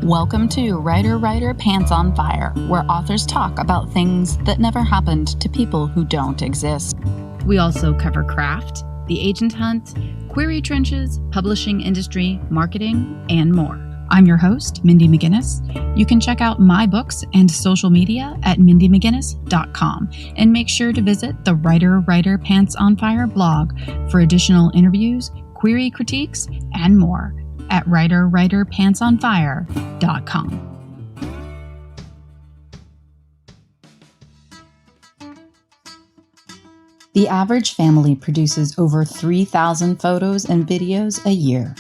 Welcome to Writer Pants on Fire, where authors talk about things that never happened to people who don't exist. We also cover craft, the agent hunt, query trenches, publishing industry, marketing, and more. I'm your host, Mindy McGinnis. You can check out my books and social media at mindymcginnis.com, and make sure to visit the Writer Pants on Fire blog for additional interviews, query critiques, and more at writerpantsonfire.com. The average family produces over 3,000 photos and videos a year.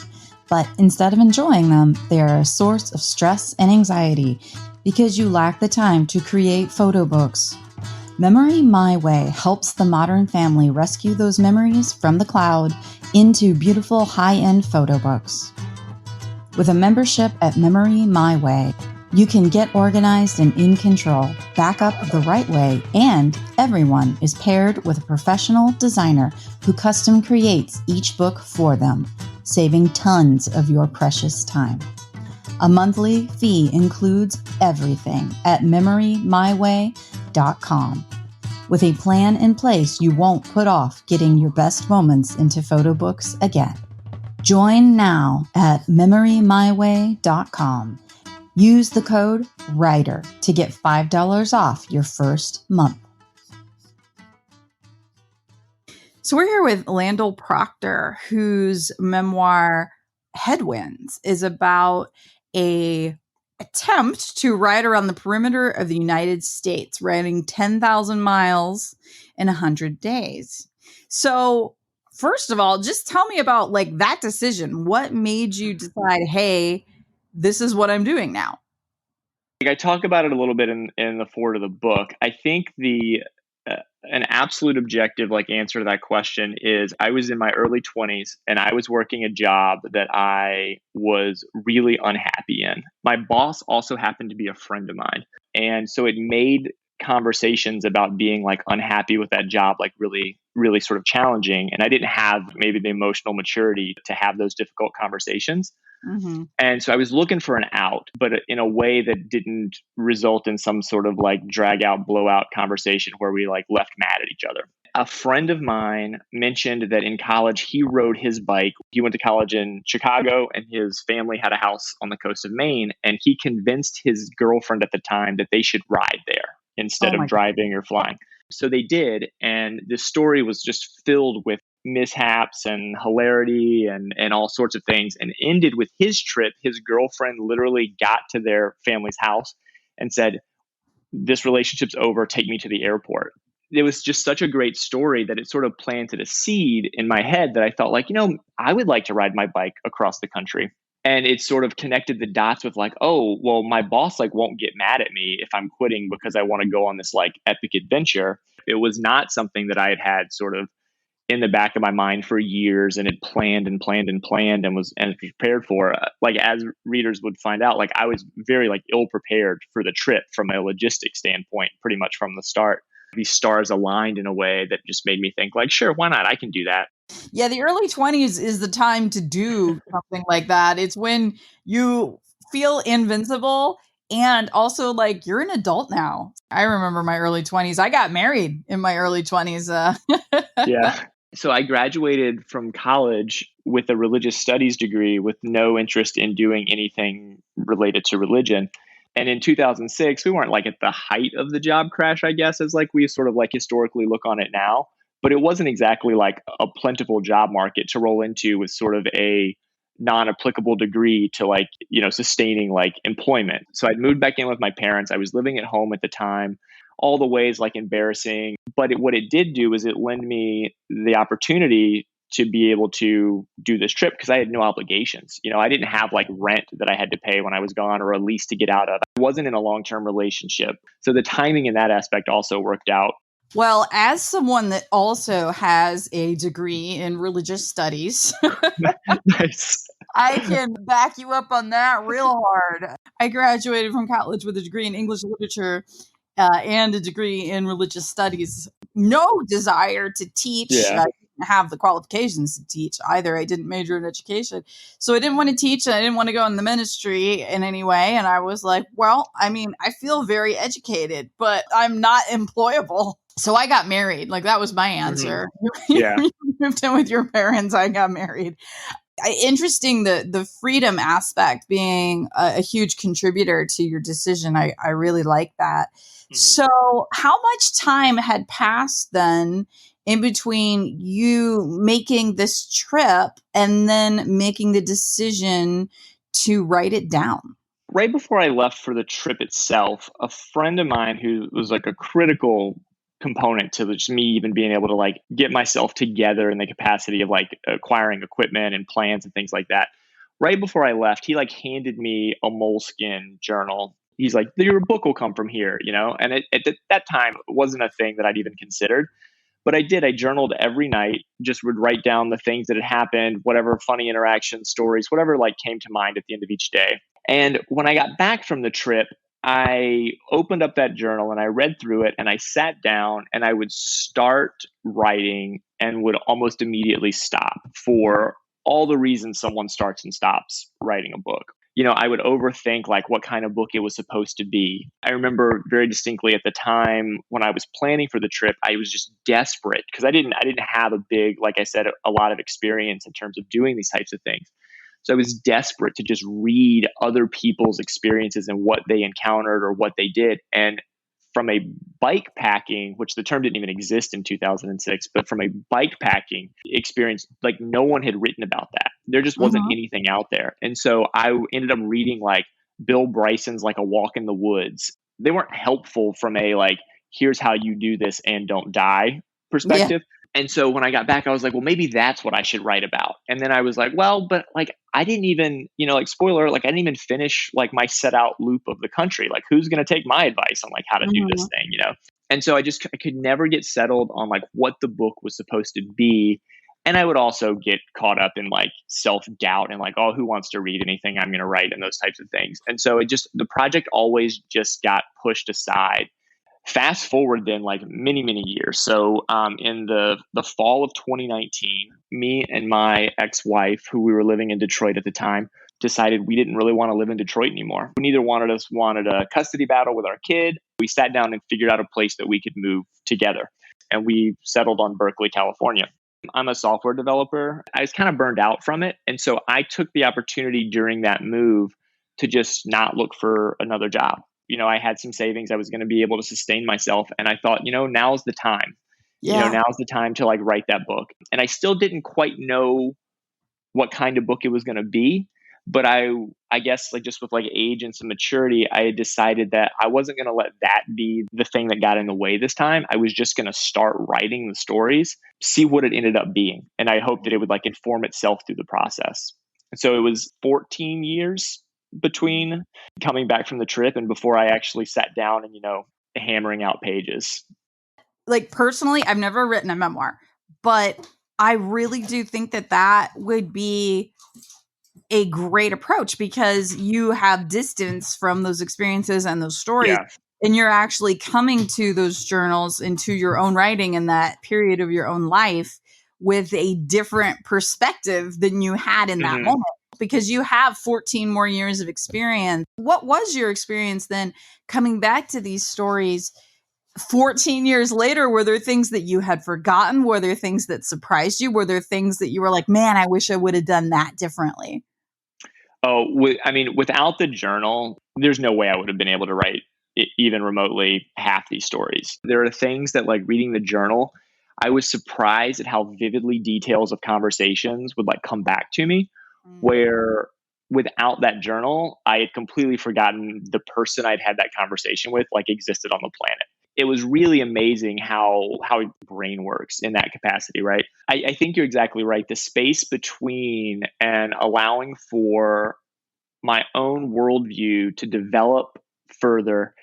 But instead of enjoying them, they are a source of stress and anxiety because you lack the time to create photo books. Memory My Way helps the modern family rescue those memories from the cloud into beautiful high-end photo books. With a membership at Memory My Way, you can get organized and in control, back up the right way, and everyone is paired with a professional designer who custom creates each book for them, saving tons of your precious time. A monthly fee includes everything at memorymyway.com. With a plan in place, you won't put off getting your best moments into photo books again. Join now at memorymyway.com. Use the code WRITER to get $5 off your first month. So we're here with Landall Proctor, whose memoir, Headwinds, is about a attempt to ride around the perimeter of the United States, riding 10,000 miles in 100 days. So first of all, just tell me about that decision. What made you decide, hey, this is what I'm doing now? I talk about it a little bit in the forward of the book. I think an absolute objective answer to that question is I was in my early 20s and I was working a job that I was really unhappy in. My boss also happened to be a friend of mine. And so it made conversations about being unhappy with that job really, really sort of challenging. And I didn't have maybe the emotional maturity to have those difficult conversations. Mm-hmm. And so I was looking for an out, but in a way that didn't result in some sort of drag out, blowout conversation where we left mad at each other. A friend of mine mentioned that in college, he rode his bike. He went to college in Chicago and his family had a house on the coast of Maine. And he convinced his girlfriend at the time that they should ride there instead of driving or flying. So they did. And the story was just filled with mishaps and hilarity and all sorts of things, and ended with his trip. His girlfriend literally got to their family's house and said, "This relationship's over. Take me to the airport." It was just such a great story that it sort of planted a seed in my head that I thought I would like to ride my bike across the country. And it sort of connected the dots with oh, well, my boss won't get mad at me if I'm quitting because I want to go on this epic adventure. It was not something that I had sort of in the back of my mind for years and had planned and was prepared for. As readers would find out, I was very ill prepared for the trip from a logistics standpoint, pretty much from the start. These stars aligned in a way that just made me think sure, why not? I can do that. Yeah, the early 20s is the time to do something like that. It's when you feel invincible and also you're an adult now. I remember my early 20s. I got married in my early 20s. Yeah. So I graduated from college with a religious studies degree with no interest in doing anything related to religion. And in 2006, we weren't at the height of the job crash, I guess, as we sort of historically look on it now. But it wasn't exactly a plentiful job market to roll into with sort of a non-applicable degree to sustaining employment. So I'd moved back in with my parents. I was living at home at the time. All the ways embarrassing. But what it did do is it lent me the opportunity to be able to do this trip because I had no obligations. I didn't have rent that I had to pay when I was gone or a lease to get out of. I wasn't in a long-term relationship. So the timing in that aspect also worked out. Well, as someone that also has a degree in religious studies, Nice. I can back you up on that real hard. I graduated from college with a degree in English literature and a degree in religious studies. No desire to teach. Yeah. have the qualifications to teach either. I didn't major in education. So I didn't want to teach, and I didn't want to go in the ministry in any way. And I was like, well, I mean, I feel very educated, but I'm not employable. So I got married. Like, that was my answer. Yeah. You moved in with your parents. I got married. Interesting, the freedom aspect being a huge contributor to your decision. I really like that. So how much time had passed then in between you making this trip and then making the decision to write it down? Right before I left for the trip itself, a friend of mine who was like a critical component to just me even being able to like get myself together in the capacity of like acquiring equipment and plans and things like that. Right before I left, he like handed me a moleskin journal. He's like, your book will come from here, you know? And at that time, it wasn't a thing that I'd even considered. But I did. I journaled every night, just would write down the things that had happened, whatever funny interactions, stories, whatever like came to mind at the end of each day. And when I got back from the trip, I opened up that journal and I read through it and I sat down and I would start writing and would almost immediately stop for all the reasons someone starts and stops writing a book. You know, I would overthink like what kind of book it was supposed to be. I remember very distinctly at the time when I was planning for the trip, I was just desperate because I didn't have a big, like I said, a lot of experience in terms of doing these types of things. So I was desperate to just read other people's experiences and what they encountered or what they did. And from a bike packing, which the term didn't even exist in 2006, but from a bike packing experience, like no one had written about that. There just wasn't anything out there. And so I ended up reading like Bill Bryson's like A Walk in the Woods. They weren't helpful from a like, here's how you do this and don't die Yeah. perspective. And so when I got back, I was like, well, maybe that's what I should write about. And then I was like, well, but like, I didn't even, you know, like spoiler, like I didn't even finish like my set out loop of the country. Like who's going to take my advice on like how to do this thing, you know? And so I could never get settled on like what the book was supposed to be. And I would also get caught up in like self-doubt and like, oh, who wants to read anything I'm going to write and those types of things. And so the project always just got pushed aside. Fast forward then like many, many years. So in the fall of 2019, me and my ex-wife, who we were living in Detroit at the time, decided we didn't really want to live in Detroit anymore. Neither one of us wanted a custody battle with our kid. We sat down and figured out a place that we could move together. And we settled on Berkeley, California. I'm a software developer. I was kind of burned out from it. And so I took the opportunity during that move to just not look for another job. You know, I had some savings. I was going to be able to sustain myself. And I thought, you know, now's the time. Yeah. You know, now's the time to like write that book. And I still didn't quite know what kind of book it was going to be. But I guess like just with like age and some maturity, I had decided that I wasn't going to let that be the thing that got in the way this time. I was just going to start writing the stories, see what it ended up being. And I hoped that it would like inform itself through the process. And so it was 14 years between coming back from the trip and before I actually sat down and, you know, hammering out pages. Like personally, I've never written a memoir, but I really do think that would be a great approach because you have distance from those experiences and those stories. Yeah. And you're actually coming to those journals and to your own writing in that period of your own life with a different perspective than you had in that moment because you have 14 more years of experience. What was your experience then coming back to these stories 14 years later? Were there things that you had forgotten? Were there things that surprised you? Were there things that you were like, man, I wish I would have done that differently? Oh, I mean, without the journal, there's no way I would have been able to write even remotely half these stories. There are things that like reading the journal, I was surprised at how vividly details of conversations would like come back to me, where without that journal, I had completely forgotten the person I'd had that conversation with like existed on the planet. It was really amazing how brain works in that capacity, right? I think you're exactly right. The space between and allowing for my own worldview to develop further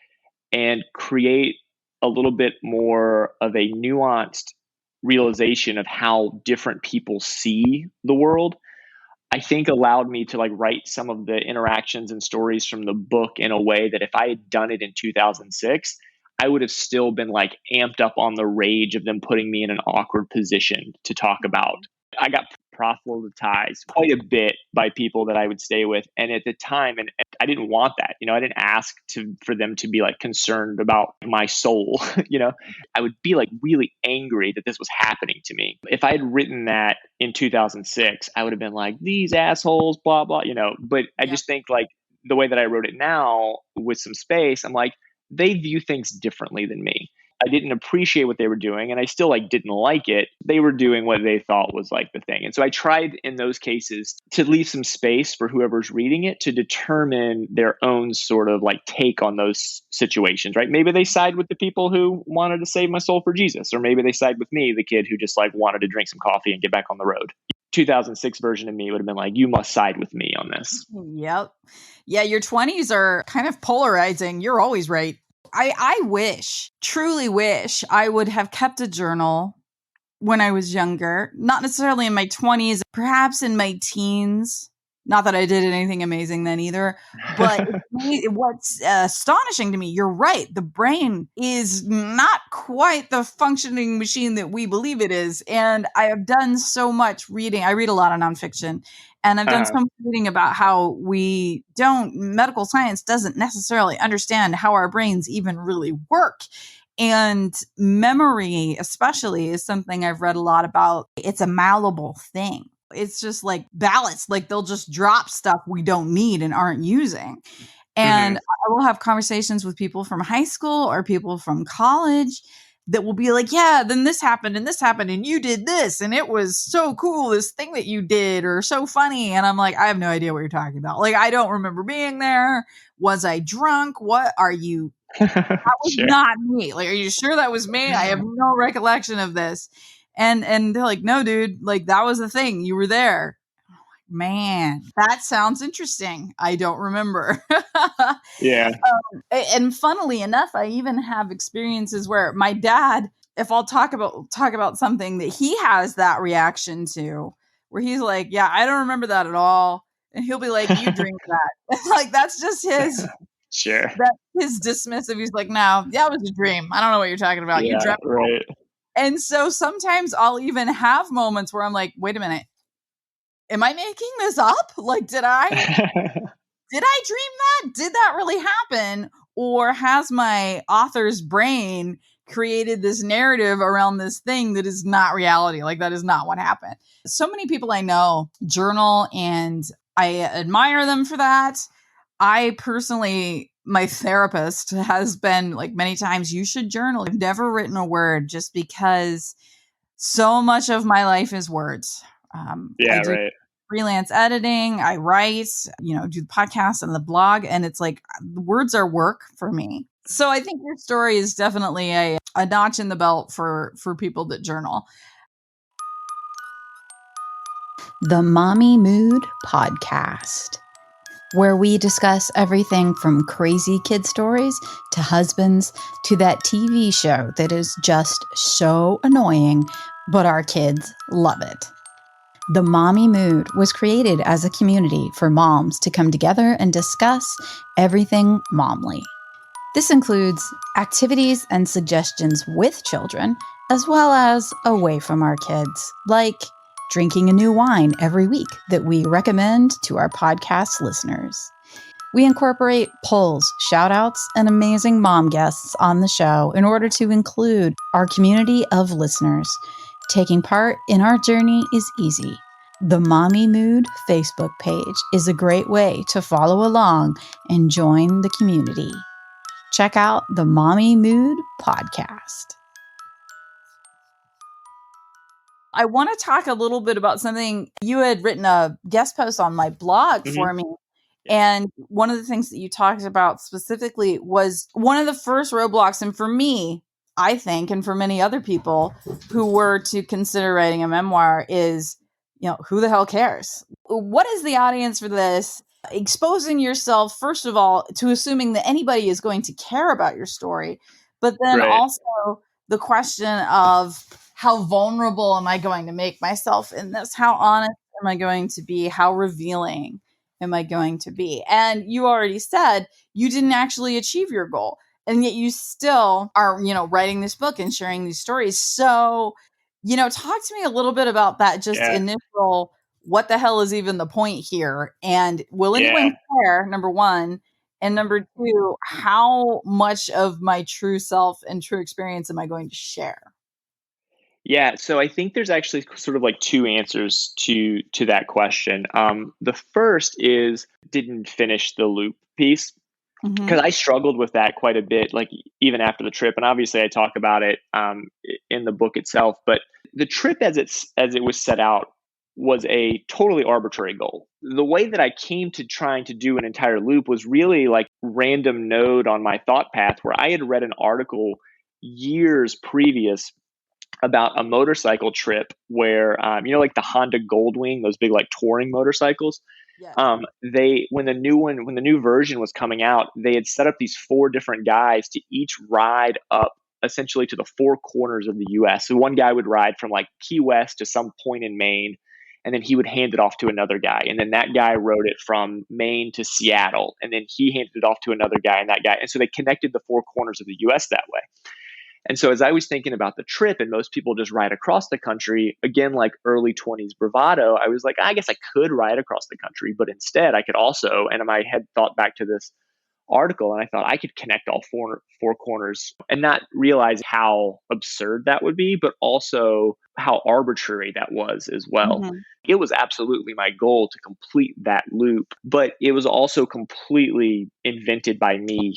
and create a little bit more of a nuanced realization of how different people see the world, I think allowed me to like write some of the interactions and stories from the book in a way that if I had done it in 2006, I would have still been like amped up on the rage of them putting me in an awkward position to talk about. I got proselytized quite a bit by people that I would stay with. And at the time, and I didn't want that. I didn't ask for them to be like concerned about my soul. I would be like really angry that this was happening to me. If I had written that in 2006, I would have been like, these assholes, blah, blah, But I just think like the way that I wrote it now with some space, I'm like, they view things differently than me. I didn't appreciate what they were doing and I still like didn't like it. They were doing what they thought was like the thing. And so I tried in those cases to leave some space for whoever's reading it to determine their own sort of like take on those situations, right? Maybe they side with the people who wanted to save my soul for Jesus, or maybe they side with me, the kid who just like wanted to drink some coffee and get back on the road. 2006 version of me would have been like, you must side with me on this. Yep. Yeah, your 20s are kind of polarizing. You're always right. I truly wish I would have kept a journal when I was younger, not necessarily in my 20s, perhaps in my teens. Not that I did anything amazing then either, but what's astonishing to me, you're right. The brain is not quite the functioning machine that we believe it is. And I have done so much reading. I read a lot of nonfiction. And I've done some reading about how medical science doesn't necessarily understand how our brains even really work. And memory, especially, is something I've read a lot about. It's a malleable thing. It's just like ballots, like they'll just drop stuff we don't need and aren't using. And I will have conversations with people from high school or people from college that will be like, yeah, then this happened and you did this and it was so cool, this thing that you did, or so funny. And I'm like, I have no idea what you're talking about. Like, I don't remember being there. Was I drunk? What are you? That was not me. Like, are you sure that was me? I have no recollection of this. And they're like, no, dude, like that was the thing. You were there. Man, that sounds interesting. I don't remember. Yeah. And funnily enough, I even have experiences where my dad, if I'll talk about something that he has that reaction to, where he's like, yeah, I don't remember that at all. And he'll be like, you drink that. Like, that's just his, that's his dismissive. He's like, no, that was a dream. I don't know what you're talking about. Yeah, you dreamt right. And so sometimes I'll even have moments where I'm like, wait a minute. Am I making this up? Like, did I dream that? Did that really happen? Or has my author's brain created this narrative around this thing that is not reality? Like, that is not what happened. So many people I know journal, and I admire them for that. I personally, my therapist has been like many times, you should journal. I've never written a word just because so much of my life is words. I do freelance editing. I write, do the podcast and the blog. And it's like, words are work for me. So I think your story is definitely a notch in the belt for people that journal. The Mommy Mood Podcast, where we discuss everything from crazy kid stories to husbands to that TV show that is just so annoying, but our kids love it. The Mommy Mood was created as a community for moms to come together and discuss everything momly. This includes activities and suggestions with children, as well as away from our kids, like drinking a new wine every week that we recommend to our podcast listeners. We incorporate polls, shout-outs, and amazing mom guests on the show in order to include our community of listeners. Taking part in our journey is easy. The Mommy Mood Facebook page is a great way to follow along and join the community. Check out the Mommy Mood Podcast. I want to talk a little bit about something. You had written a guest post on my blog for me. And one of the things that you talked about specifically was one of the first roadblocks. And for me, I think, and for many other people who were to consider writing a memoir, is, who the hell cares? What is the audience for this? Exposing yourself, first of all, to assuming that anybody is going to care about your story, but then also the question of how vulnerable am I going to make myself in this? How honest am I going to be? How revealing am I going to be? And you already said you didn't actually achieve your goal. And yet you still are, writing this book and sharing these stories. So, talk to me a little bit about that just Yeah. initial, what the hell is even the point here? And will anyone Yeah. care, number one? And number two, how much of my true self and true experience am I going to share? Yeah, so I think there's actually sort of like two answers to that question. The first is didn't finish the loop piece because Mm-hmm. I struggled with that quite a bit, like even after the trip. And obviously, I talk about it in the book itself. But the trip, as it was set out, was a totally arbitrary goal. The way that I came to trying to do an entire loop was really like random node on my thought path, where I had read an article years previous about a motorcycle trip where like the Honda Goldwing, those big like touring motorcycles. Yes. They when the new version was coming out, they had set up these four different guys to each ride up essentially to the four corners of the US. So one guy would ride from like Key West to some point in Maine, and then he would hand it off to another guy. And then that guy rode it from Maine to Seattle, and then he handed it off to another guy and that guy. And so they connected the four corners of the US that way. And so as I was thinking about the trip, and most people just ride across the country, again, like early 20s bravado, I was like, I guess I could ride across the country, but instead I could also, and I had thought back to this article, and I thought I could connect all four corners and not realize how absurd that would be, but also how arbitrary that was as well. Mm-hmm. It was absolutely my goal to complete that loop, but it was also completely invented by me.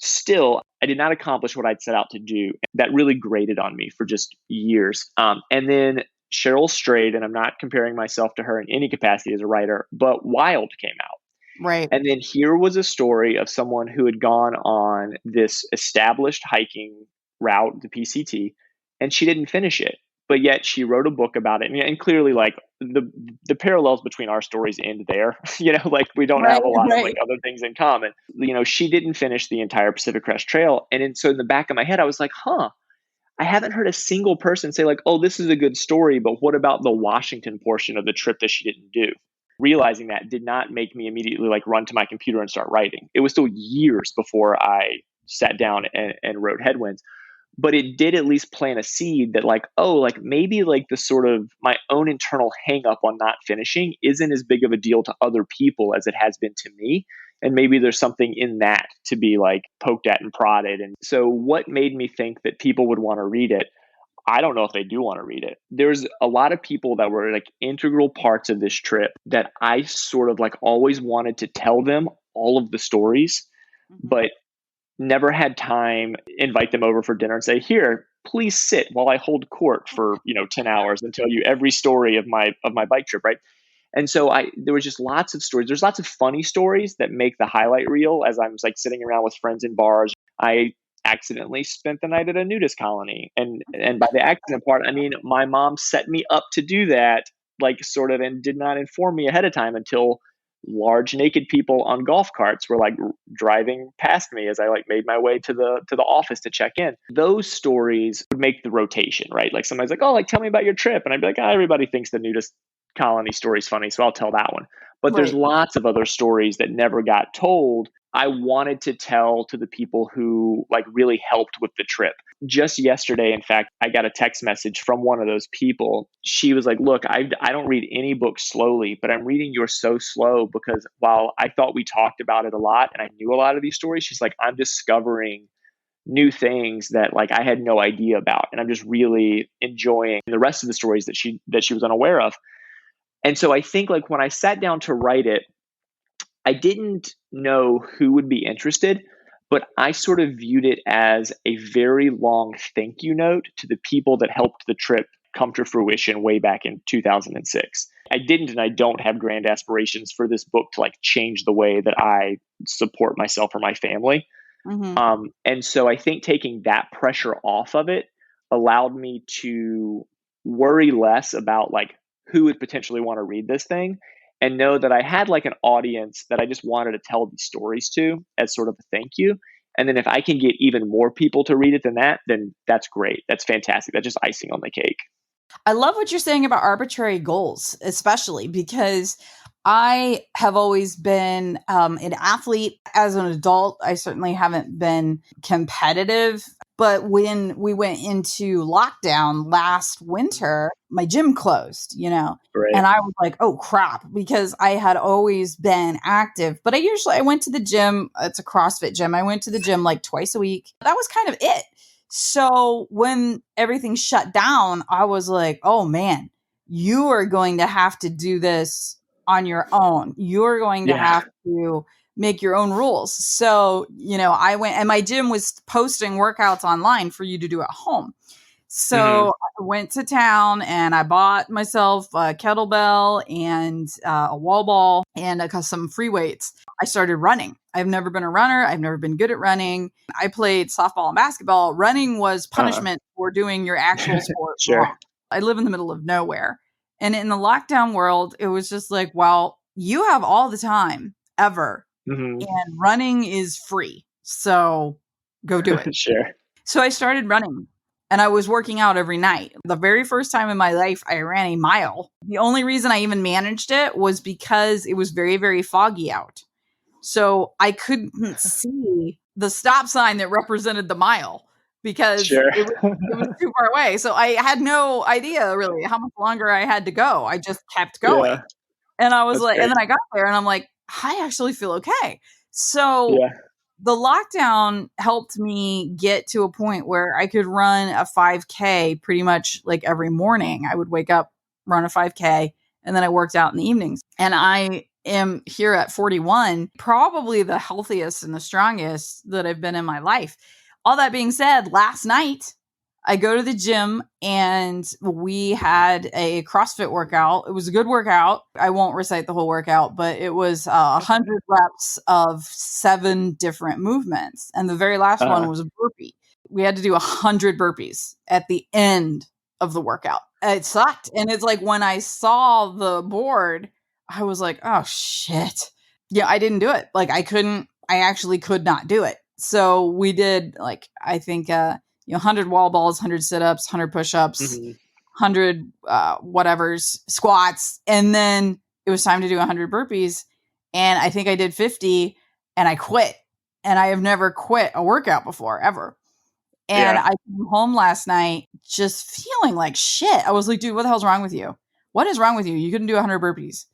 Still, I did not accomplish what I'd set out to do. That really grated on me for just years. And then Cheryl Strayed, and I'm not comparing myself to her in any capacity as a writer, but Wild came out. Right. And then here was a story of someone who had gone on this established hiking route, the PCT, and she didn't finish it. But yet she wrote a book about it. And clearly, like the parallels between our stories end there. Like we don't Right. have a lot of like Right. other things in common. She didn't finish the entire Pacific Crest Trail. So in the back of my head, I was like, I haven't heard a single person say like, oh, this is a good story, but what about the Washington portion of the trip that she didn't do? Realizing that did not make me immediately like run to my computer and start writing. It was still years before I sat down and wrote Headwinds, but it did at least plant a seed that like, oh, like maybe like the sort of my own internal hang up on not finishing isn't as big of a deal to other people as it has been to me. And maybe there's something in that to be like poked at and prodded. And so what made me think that people would want to read it? I don't know if they do want to read it. There's a lot of people that were like integral parts of this trip that I sort of like always wanted to tell them all of the stories, Mm-hmm. but never had time, invite them over for dinner and say, here, please sit while I hold court for, 10 hours and tell you every story of my bike trip, right? And so there was just lots of stories. There's lots of funny stories that make the highlight reel as I'm like sitting around with friends in bars. I accidentally spent the night at a nudist colony. And by the accident part, I mean my mom set me up to do that, like sort of, and did not inform me ahead of time until large naked people on golf carts were like driving past me as I like made my way to the office to check in. Those stories would make the rotation, right? Like somebody's like, oh, like tell me about your trip. And I'd be like, everybody thinks the nudist colony story's funny, so I'll tell that one. But there's Right. lots of other stories that never got told. I wanted to tell to the people who like really helped with the trip. Just yesterday, in fact, I got a text message from one of those people. She was like, look, I don't read any books slowly, but I'm reading yours so slow because while I thought we talked about it a lot and I knew a lot of these stories, she's like, I'm discovering new things that like I had no idea about. And I'm just really enjoying the rest of the stories that she was unaware of. And so I think like when I sat down to write it, I didn't know who would be interested, but I sort of viewed it as a very long thank you note to the people that helped the trip come to fruition way back in 2006. I didn't and I don't have grand aspirations for this book to like change the way that I support myself or my family. Mm-hmm. And so I think taking that pressure off of it allowed me to worry less about like who would potentially want to read this thing and know that I had like an audience that I just wanted to tell these stories to as sort of a thank you. And then if I can get even more people to read it than that, then that's great. That's fantastic. That's just icing on the cake. I love what you're saying about arbitrary goals, especially because I have always been an athlete. As an adult, I certainly haven't been competitive. But when we went into lockdown last winter, my gym closed, Right. and I was like, oh crap, because I had always been active. But I went to the gym. It's a CrossFit gym. I went to the gym like twice a week. That was kind of it. So when everything shut down, I was like, oh man, you are going to have to do this on your own. You're going to have to make your own rules. So, I went, and my gym was posting workouts online for you to do at home. So I went to town and I bought myself a kettlebell and a wall ball and some free weights. I started running. I've never been a runner. I've never been good at running. I played softball and basketball. Running was punishment for doing your actual sport wrong. I live in the middle of nowhere. And in the lockdown world, it was just like, well, you have all the time ever. And running is free. So go do it. Sure. So I started running. And I was working out every night. The very first time in my life, I ran a mile. The only reason I even managed it was because it was very, very foggy out. So I couldn't see the stop sign that represented the mile because it was too far away. So I had no idea really how much longer I had to go. I just kept going. Yeah. And I was That's like, great. and then I got there and I'm like, I actually feel okay. So the lockdown helped me get to a point where I could run a 5K pretty much like every morning. I would wake up, run a 5K, and then I worked out in the evenings. And I am here at 41, probably the healthiest and the strongest that I've been in my life. All that being said, last night I go to the gym and we had a CrossFit workout. It was a good workout. I won't recite the whole workout, but it was 100 reps of 7 different movements. And the very last one was a burpee. We had to do 100 burpees at the end of the workout. It sucked. And it's like when I saw the board, I was like, oh shit. Yeah, I didn't do it. Like I actually could not do it. So we did like, I think, 100 wall balls, 100 sit-ups, 100 push-ups, 100 whatever's squats. And then it was time to do 100 burpees. And I think I did 50 and I quit. And I have never quit a workout before, ever. And I came home last night just feeling like shit. I was like, dude, what the hell's wrong with you? What is wrong with you? You couldn't do 100 burpees.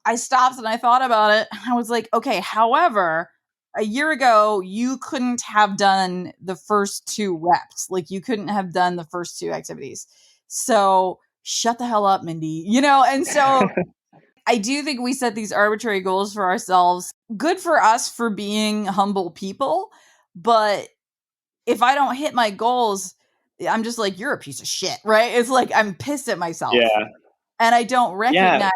I stopped and I thought about it. I was like, okay, however, a year ago, you couldn't have done the first 2 reps. Like you couldn't have done the first 2 activities. So shut the hell up, Mindy. And so I do think we set these arbitrary goals for ourselves. Good for us for being humble people. But if I don't hit my goals, I'm just like, you're a piece of shit, right? It's like, I'm pissed at myself. Yeah. And I don't recognize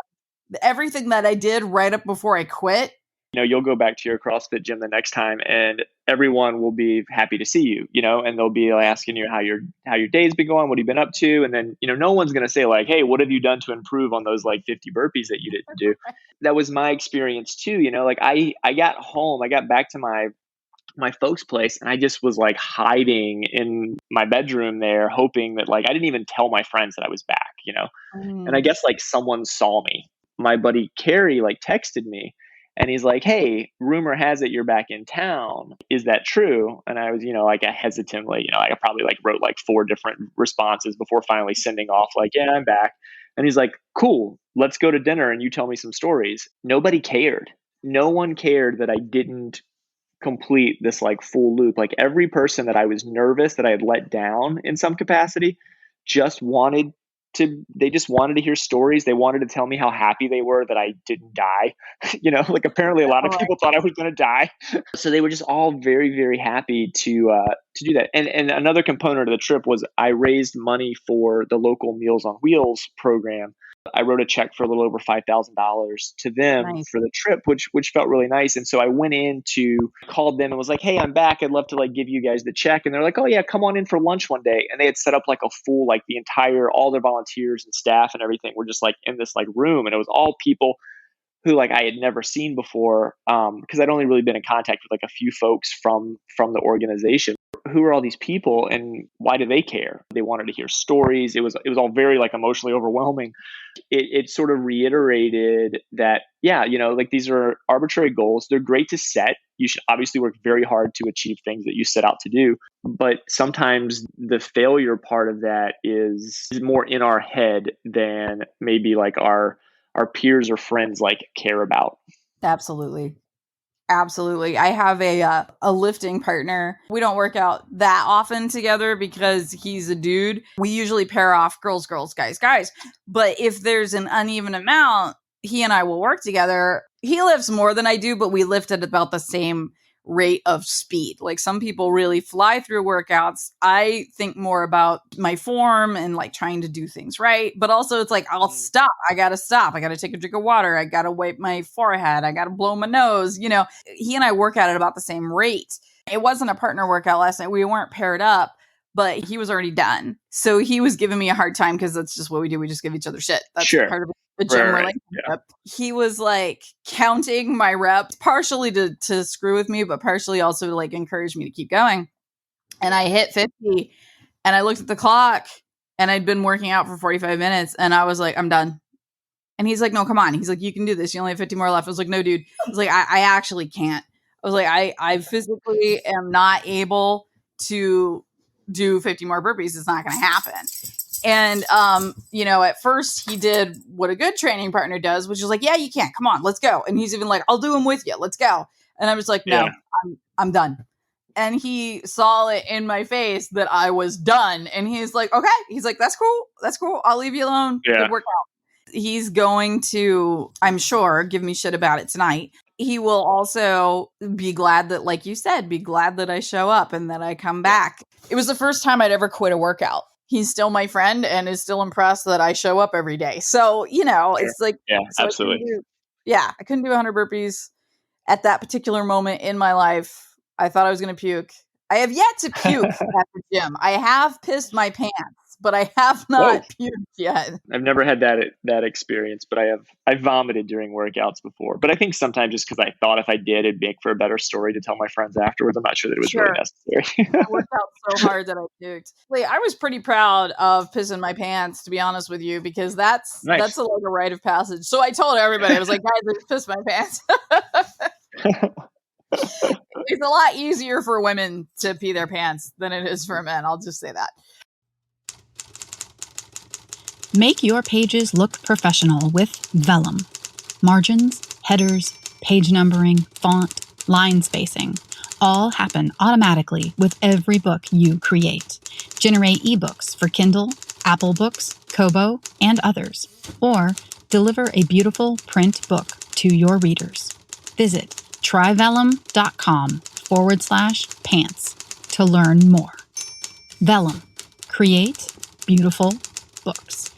everything that I did right up before I quit. You'll go back to your CrossFit gym the next time and everyone will be happy to see you, and they'll be like asking you how your day's been going, what have you been up to? And then, no one's going to say like, hey, what have you done to improve on those like 50 burpees that you didn't do? That was my experience too. Like I got home, I got back to my folks' place and I just was like hiding in my bedroom there, hoping that like, I didn't even tell my friends that I was back, and I guess like someone saw me. My buddy Carrie like texted me. And he's like, hey, rumor has it you're back in town. Is that true? And I was, like hesitantly, I probably like wrote like 4 different responses before finally sending off like, yeah, I'm back. And he's like, cool, let's go to dinner and you tell me some stories. Nobody cared. No one cared that I didn't complete this like full loop. Like every person that I was nervous that I had let down in some capacity they just wanted to hear stories. They wanted to tell me how happy they were that I didn't die. Like apparently a lot of people thought I was going to die. So they were just all very, very happy to do that. And another component of the trip was I raised money for the local Meals on Wheels program. I wrote a check for a little over $5,000 to them for the trip, which felt really nice. And so I went in called them and was like, hey, I'm back. I'd love to like give you guys the check. And they're like, oh yeah, come on in for lunch one day. And they had set up like a full, like all their volunteers and staff and everything were just like in this like room. And it was all people who like I had never seen before, because I'd only really been in contact with like a few folks from the organization. Who are all these people and why do they care? They wanted to hear stories. It was all very like emotionally overwhelming. It sort of reiterated that, yeah, like these are arbitrary goals. They're great to set. You should obviously work very hard to achieve things that you set out to do. But sometimes the failure part of that is more in our head than maybe like our peers or friends like care about. Absolutely. Absolutely. I have a lifting partner. We don't work out that often together because he's a dude. We usually pair off girls, guys, guys. But if there's an uneven amount, he and I will work together. He lifts more than I do, but we lift at about the same rate of speed. Like some people really fly through workouts. I think more about my form and like trying to do things right. But also it's like, I'll stop. I got to stop. I got to take a drink of water. I got to wipe my forehead. I got to blow my nose. He and I work at it about the same rate. It wasn't a partner workout last night. We weren't paired up, but he was already done. So he was giving me a hard time because that's just what we do. We just give each other shit. That's Sure. part of the gym Right. relationship. Yeah. He was like counting my reps, partially to screw with me, but partially also to like encourage me to keep going. And I hit 50 and I looked at the clock and I'd been working out for 45 minutes and I was like, I'm done. And he's like, no, come on. He's like, you can do this. You only have 50 more left. I was like, no, dude. I was like, I actually can't. I was like, I physically am not able to do 50 more burpees. It's not going to happen. And, at first he did what a good training partner does, which is like, yeah, you can. Come on, let's go. And he's even like, I'll do them with you. Let's go. And I was like, no, Yeah. I'm done. And he saw it in my face that I was done. And he's like, okay. He's like, that's cool. That's cool. I'll leave you alone. Yeah. Good workout. He's going to, I'm sure, give me shit about it tonight. He will also be glad that, like you said, be glad that I show up and that I come back. It was the first time I'd ever quit a workout. He's still my friend and is still impressed that I show up every day. So, Sure. it's like, Yeah, so absolutely. I couldn't do 100 burpees at that particular moment in my life. I thought I was going to puke. I have yet to puke at the gym. I have pissed my pants, but I have not puked yet. I've never had that experience, but I've vomited during workouts before. But I think sometimes just because I thought if I did, it'd make for a better story to tell my friends afterwards. I'm not sure that it was really necessary. I worked out so hard that I puked. I was pretty proud of pissing my pants, to be honest with you, because that's Nice. like a rite of passage. So I told everybody, I was like, guys, I just pissed my pants. It's a lot easier for women to pee their pants than it is for men. I'll just say that. Make your pages look professional with Vellum. Margins, headers, page numbering, font, line spacing all happen automatically with every book you create. Generate ebooks for Kindle, Apple Books, Kobo, and others, or deliver a beautiful print book to your readers. Visit tryvellum.com/pants to learn more. Vellum. Create beautiful books.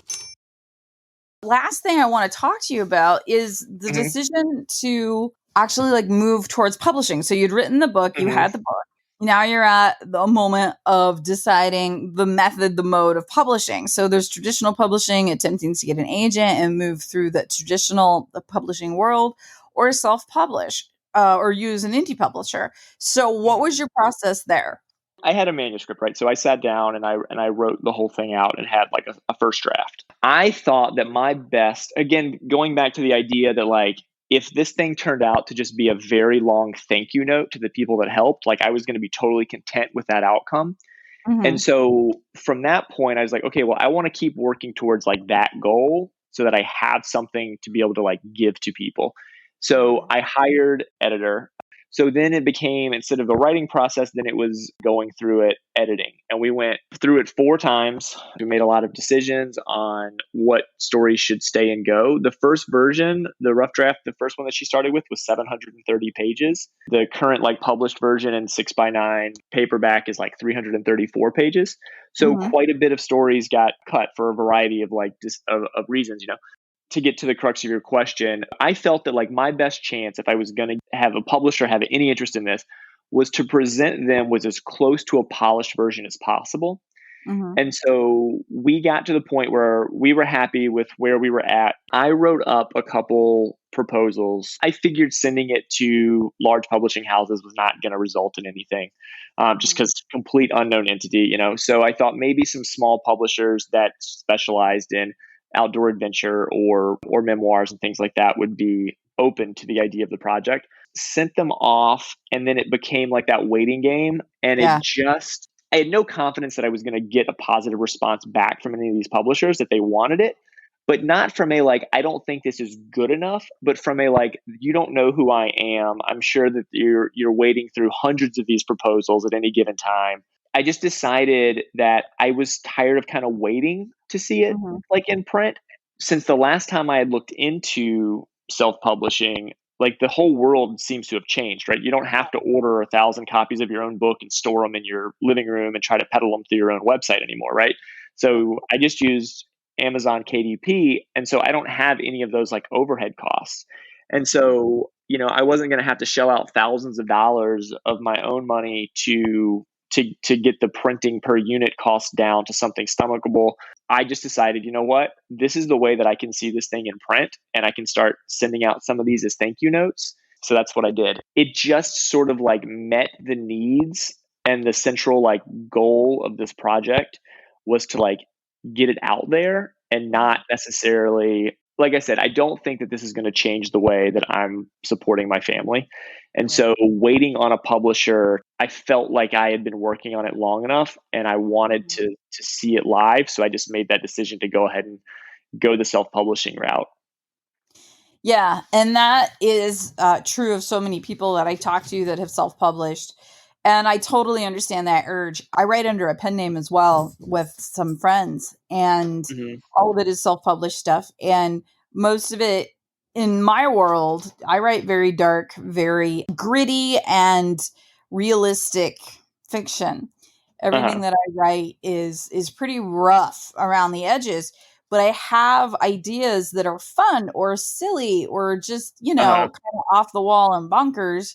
Last thing I want to talk to you about is the decision to actually move towards publishing. So you'd written the book, you had the book. Now you're at the moment of deciding the method, the mode of publishing. So there's traditional publishing, attempting to get an agent and move through the traditional publishing world, or self-publish or use an indie publisher. So what was your process there? I had a manuscript, right? So I sat down and I wrote the whole thing out and had a first draft. I thought that my best, again, going back to the idea that if this thing turned out to just be a very long thank you note to the people that helped, I was going to be totally content with that outcome. And so from that point, I was like, okay, well, I want to keep working towards that goal so that I have something to be able to give to people. So I hired an editor. So then it became, instead of the writing process, then it was going through it, editing. And we went through it 4 times. We made a lot of decisions on what stories should stay and go. The first version, the rough draft, the first one that she started with was 730 pages. The current published version in 6x9 paperback is 334 pages. So quite a bit of stories got cut for a variety of of reasons, To get to the crux of your question, I felt that my best chance, if I was going to have a publisher have any interest in this, was to present them with as close to a polished version as possible. And so we got to the point where we were happy with where we were at. I wrote up a couple proposals. I figured sending it to large publishing houses was not going to result in anything, just because complete unknown entity, So I thought maybe some small publishers that specialized in outdoor adventure or memoirs and things like that would be open to the idea of the project. Sent them off, and then it became like that waiting game, and Yeah. I had no confidence that I was going to get a positive response back from any of these publishers that they wanted it, but not from a like, I don't think this is good enough, but from a like, you don't know who I am. I'm sure that you're waiting through hundreds of these proposals at any given time. I just decided that I was tired of kind of waiting to see it like in print. Since the last time I had looked into self-publishing, like the whole world seems to have changed, right? You don't have to order 1,000 copies of your own book and store them in your living room and try to peddle them through your own website anymore, right? So I just used Amazon KDP, and so I don't have any of those like overhead costs. And so, I wasn't going to have to shell out thousands of dollars of my own money to get the printing per unit cost down to something stomachable. I just decided, you know what? This is the way that I can see this thing in print, and I can start sending out some of these as thank you notes. So that's what I did. It just sort of like met the needs, and the central like goal of this project was to like get it out there and not necessarily, like I said, I don't think that this is going to change the way that I'm supporting my family. And so waiting on a publisher, I felt like I had been working on it long enough, and I wanted to see it live. So I just made that decision to go ahead and go the self-publishing route. Yeah, and that is true of so many people that I talk to that have self-published. And I totally understand that urge. I write under a pen name as well with some friends, and all of it is self-published stuff. And most of it in my world, I write very dark, very gritty, and realistic fiction. Everything that I write is pretty rough around the edges, but I have ideas that are fun or silly or just, kind of off the wall and bonkers.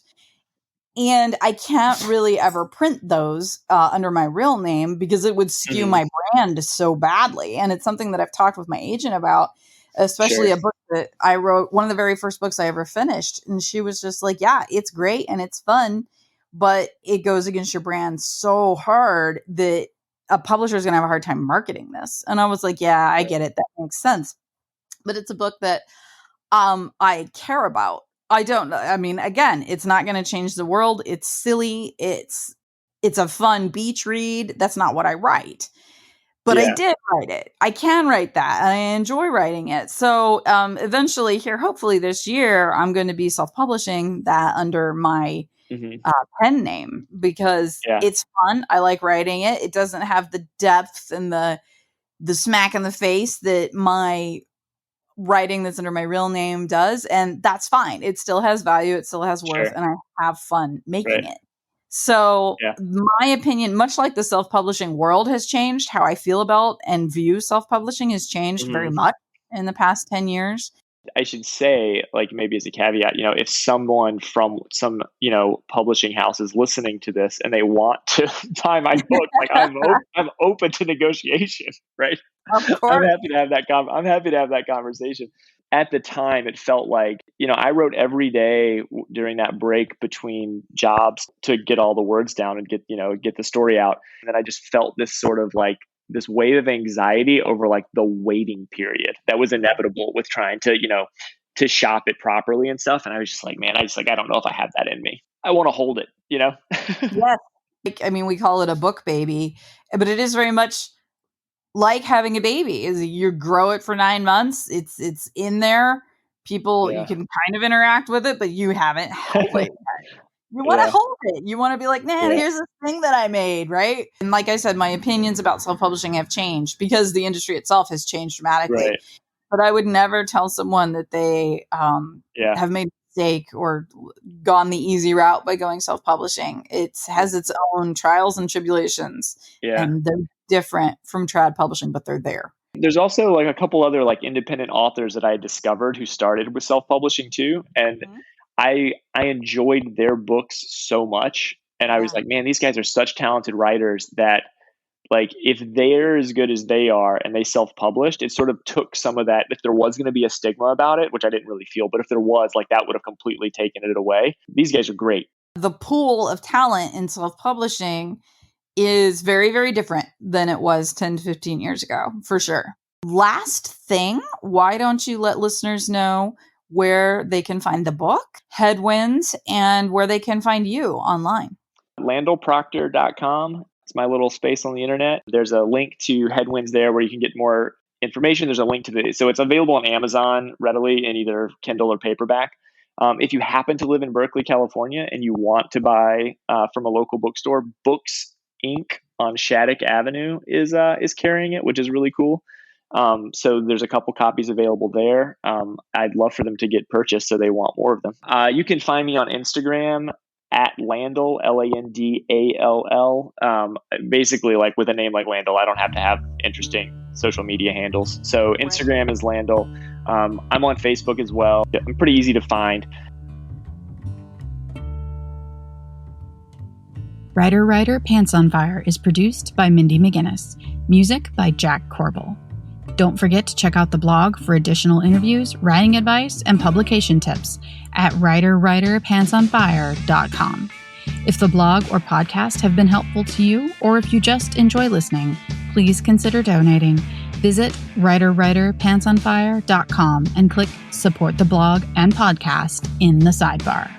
And I can't really ever print those under my real name because it would skew my brand so badly. And it's something that I've talked with my agent about, especially a book that I wrote, one of the very first books I ever finished. And she was just like, yeah, it's great and it's fun, but it goes against your brand so hard that a publisher is going to have a hard time marketing this. And I was like, yeah, I get it. That makes sense. But it's a book that I care about. I don't know. I mean, again, it's not going to change the world. It's silly. It's a fun beach read. That's not what I write. But I did write it. I can write that. And I enjoy writing it. So eventually here, hopefully this year, I'm going to be self-publishing that under my pen name because it's fun. I like writing it. It doesn't have the depth and the smack in the face that my writing that's under my real name does, and that's fine. It still has value, it still has worth, and I have fun making it. So my opinion, much like the self-publishing world has changed, how I feel about and view self-publishing has changed very much in the past 10 years. I should say, like maybe as a caveat, if someone from some, publishing house is listening to this and they want to buy my book, like I'm open to negotiation, right? Of course. I'm happy to have that conversation. At the time, it felt like, I wrote every day during that break between jobs to get all the words down and get the story out. And then I just felt this sort of like this wave of anxiety over like the waiting period that was inevitable with trying to, to shop it properly and stuff. And I was just like, man, I don't know if I have that in me. I want to hold it, Yes. I mean, we call it a book baby, but it is very much like having a baby. Is you grow it for 9 months. It's in there. People, you can kind of interact with it, but you haven't held it. You want to hold it. You want to be like, man, here's this thing that I made, right? And like I said, my opinions about self-publishing have changed because the industry itself has changed dramatically. Right. But I would never tell someone that they have made a mistake or gone the easy route by going self-publishing. It has its own trials and tribulations, and they're different from trad publishing, but they're there. There's also like a couple other like independent authors that I discovered who started with self-publishing too, and I enjoyed their books so much, and I was like, man, these guys are such talented writers that Like if they're as good as they are and they self-published, it sort of took some of that. If there was going to be a stigma about it, which I didn't really feel, but if there was, like that would have completely taken it away. These guys are great. The pool of talent in self-publishing is very, very different than it was 10 to 15 years ago, for sure. Last thing, why don't you let listeners know where they can find the book, Headwinds, and where they can find you online? LandallProctor.com. It's my little space on the internet. There's a link to Headwinds there where you can get more information. There's a link to so it's available on Amazon readily in either Kindle or paperback. If you happen to live in Berkeley, California, and you want to buy from a local bookstore, Books Inc. on Shattuck Avenue is carrying it, which is really cool. So there's a couple copies available there. I'd love for them to get purchased, so they want more of them. You can find me on Instagram at Landall, Landall. Basically, like with a name like Landall, I don't have to have interesting social media handles. So Instagram is Landall. I'm on Facebook as well. I'm pretty easy to find. Writer, Pants on Fire is produced by Mindy McGinnis. Music by Jack Corbel. Don't forget to check out the blog for additional interviews, writing advice, and publication tips at writerpantsonfire.com. If the blog or podcast have been helpful to you, or if you just enjoy listening, please consider donating. Visit writerpantsonfire.com and click Support the Blog and Podcast in the sidebar.